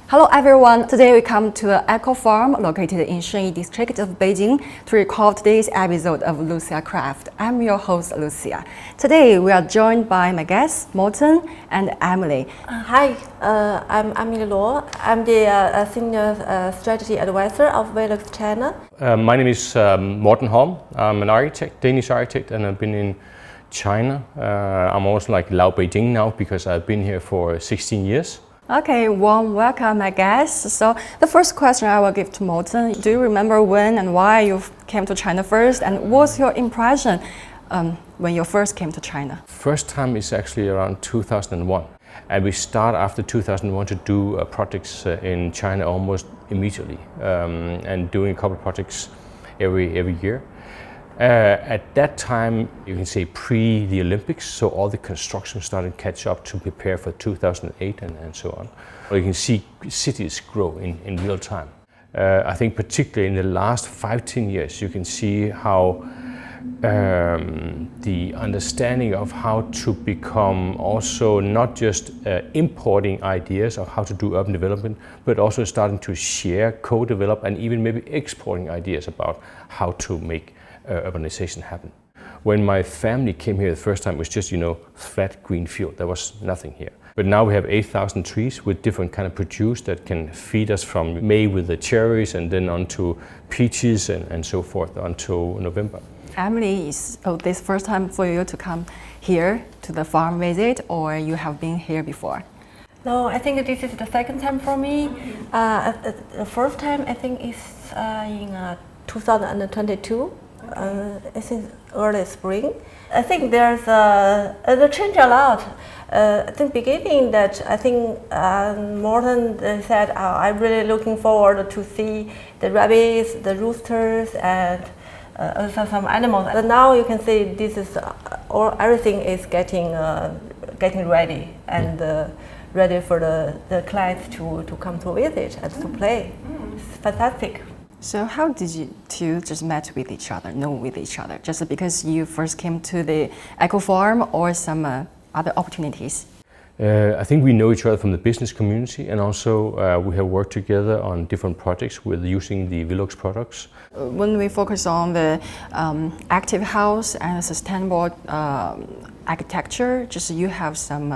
Hello everyone, today we come to the Eco Farm located in Shenyi district of Beijing to record today's episode of Lucia Craft. I'm your host Lucia. Today we are joined by my guests Morten and Emily. Hi, I'm Emily Luo. I'm the Senior Strategy Advisor of VELUX China. My name is Morten Holm. I'm an architect, Danish architect, and I've been in China. I'm also like Lao Beijing now because I've been here for 16 years. Okay, warm welcome, my guests. So the first question I will give to Morten. Do you remember when and why you came to China first, and what's your impression when you first came to China? First time is actually around 2001, and we start after 2001 to do projects in China almost immediately, and doing a couple of projects every year. At that time, you can say pre the Olympics, so all the construction started to catch up to prepare for 2008 and so on. You can see cities grow in real time. I think particularly in the last 5-10 years, you can see how the understanding of how to become also not just importing ideas of how to do urban development, but also starting to share, co-develop, and even maybe exporting ideas about how to make urbanization happen. When my family came here the first time, it was just, flat green field. There was nothing here. But now we have 8,000 trees with different kind of produce that can feed us from May with the cherries and then on to peaches and so forth until November. Emily, is this first time for you to come here to the farm visit, or you have been here before? No, I think this is the second time for me. The first time I think is in 2022. I think early spring. I think there's the change a lot. At the beginning, that I think Morten said, I'm really looking forward to see the rabbits, the roosters, and some animals. But now you can see this is everything is getting ready and ready for the clients to come to visit and to play. It's fantastic. So how did you two just met with each other, know with each other? Just because you first came to the Eco Farm or some other opportunities? I think we know each other from the business community, and also we have worked together on different projects with using the VELUX products. When we focus on the active house and sustainable architecture, just you have some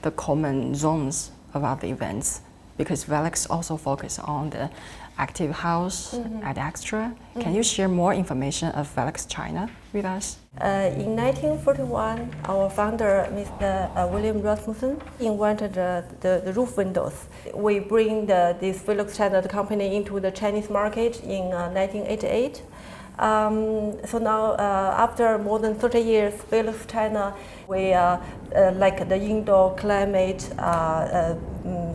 the common zones about the events, because VELUX also focus on the active house at Extra. Can you share more information of VELUX China with us? In 1941, our founder, Mr. William Rasmussen, invented the roof windows. We bring this VELUX China company into the Chinese market in 1988. So now, after more than 30 years, VELUX China, we are like the indoor climate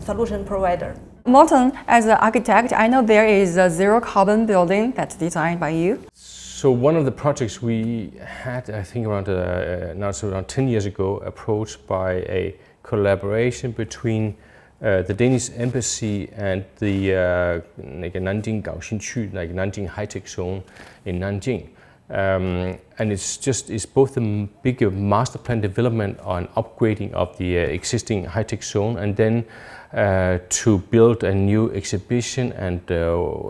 solution provider. Morten, as an architect, I know there is a zero carbon building that's designed by you. So one of the projects we had, I think around 10 years ago, approached by a collaboration between the Danish embassy and the Nanjing Gaoxinqu, like Nanjing high-tech zone in Nanjing. And it's both a bigger master plan development on upgrading of the existing high-tech zone, and then to build a new exhibition and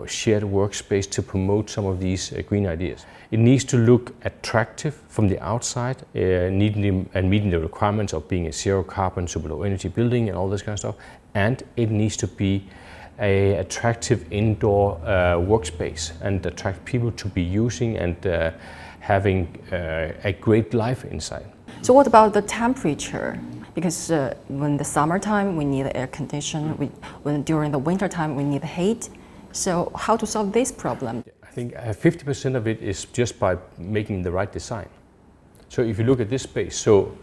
shared workspace to promote some of these green ideas. It needs to look attractive from the outside, meeting the requirements of being a zero carbon, super low energy building and all this kind of stuff. And it needs to be an attractive indoor workspace and attract people to be using and having a great life inside. So what about the temperature? Because when the summertime we need air condition, when during the winter time we need heat. So how to solve this problem? I think 50% of it is just by making the right design. So if you look at this space, so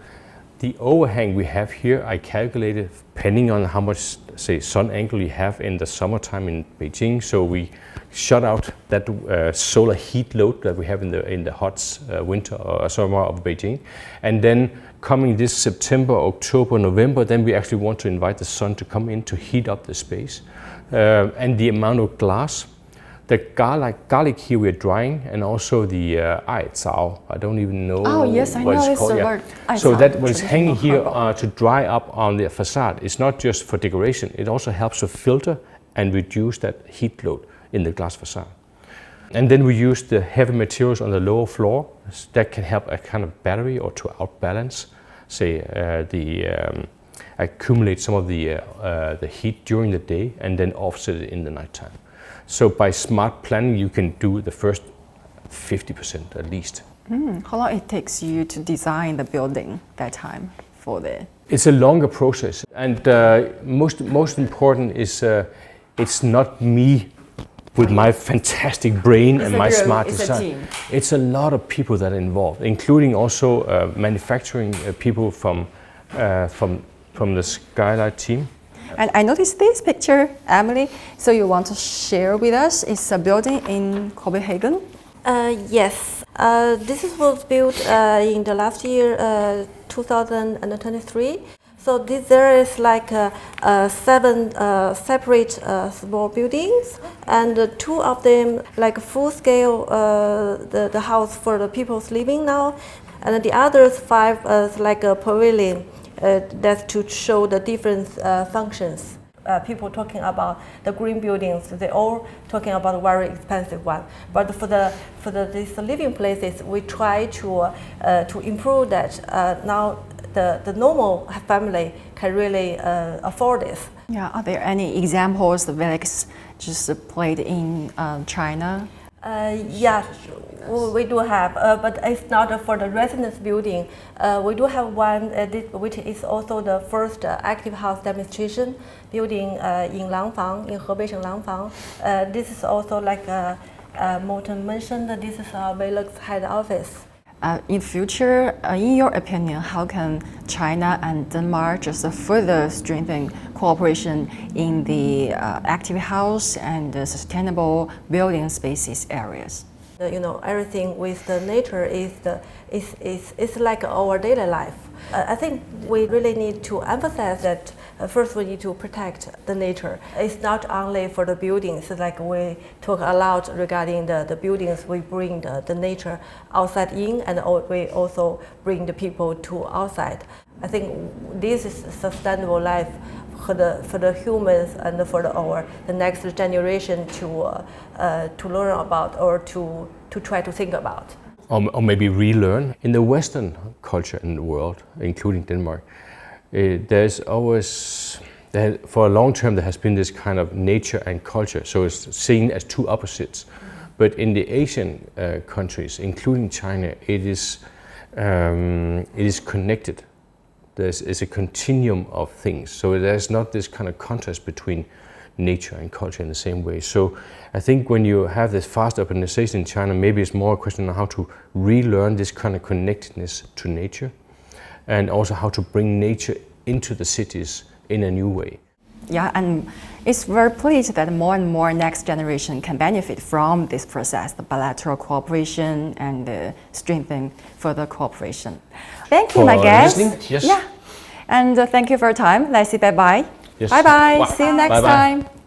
the overhang we have here, I calculated depending on how much, say, sun angle you have in the summertime in Beijing. So we shut out that solar heat load that we have in the hot winter or summer of Beijing. And then coming this September, October, November, then we actually want to invite the sun to come in to heat up the space. And the amount of glass the garlic here we're drying, and also the aicao. I don't even know. Oh yes, I what know it's it's called. the Yeah. word. So aicao, that what is hanging here traditional to dry up on the facade. It's not just for decoration. It also helps to filter and reduce that heat load in the glass facade. And then we use the heavy materials on the lower floor that can help a kind of battery or to outbalance, say, accumulate some of the heat during the day and then offset it in the nighttime. So by smart planning, you can do the first 50% at least. How long it takes you to design the building that time for the? It's a longer process, and most important is it's not me with my fantastic brain and my smart design. It's a lot of people that are involved, including also manufacturing people from the Skylight team. And I noticed this picture, Emily. So you want to share with us? It's a building in Copenhagen. Yes, this was built in the last year, 2023. So there is like 7 separate small buildings, and 2 of them like full scale, the house for the people's living now, and the others 5 is like a pavilion. That's to show the different functions. People talking about the green buildings, they all talking about a very expensive one. But for these living places, we try to improve that. Now the normal family can really afford this. Yeah. Are there any examples the VELUX just played in China? Yeah, we do have, but it's not for the residence building. We do have one which is also the first active house demonstration building in Langfang, in Hebei Langfang. This is also like Morten mentioned, this is our VELUX head office. In future, in your opinion, how can China and Denmark just further strengthen cooperation in the active house and the sustainable building spaces areas? You know, everything with the nature is like our daily life. I think we really need to emphasize that first we need to protect the nature. It's not only for the buildings, like we talk a lot regarding the buildings, we bring the nature outside in, and we also bring the people to outside. I think this is sustainable life for the humans and for the next generation to learn about or to try to think about. Or maybe relearn. In the Western culture in the world, including Denmark, there's always, for a long term, there has been this kind of nature and culture, so it's seen as 2 opposites. But in the Asian countries, including China, it is connected. It's a continuum of things, so there's not this kind of contrast between nature and culture in the same way. So I think when you have this fast urbanization in China, maybe it's more a question of how to relearn this kind of connectedness to nature, and also how to bring nature into the cities in a new way. Yeah, and it's very pleased that more and more next generation can benefit from this process, the bilateral cooperation and strengthening further cooperation. Thank you, my guest. Yes. Yeah, and thank you for your time. Let's say bye-bye. Yes. Bye-bye. Wow. See you next Bye-bye. time.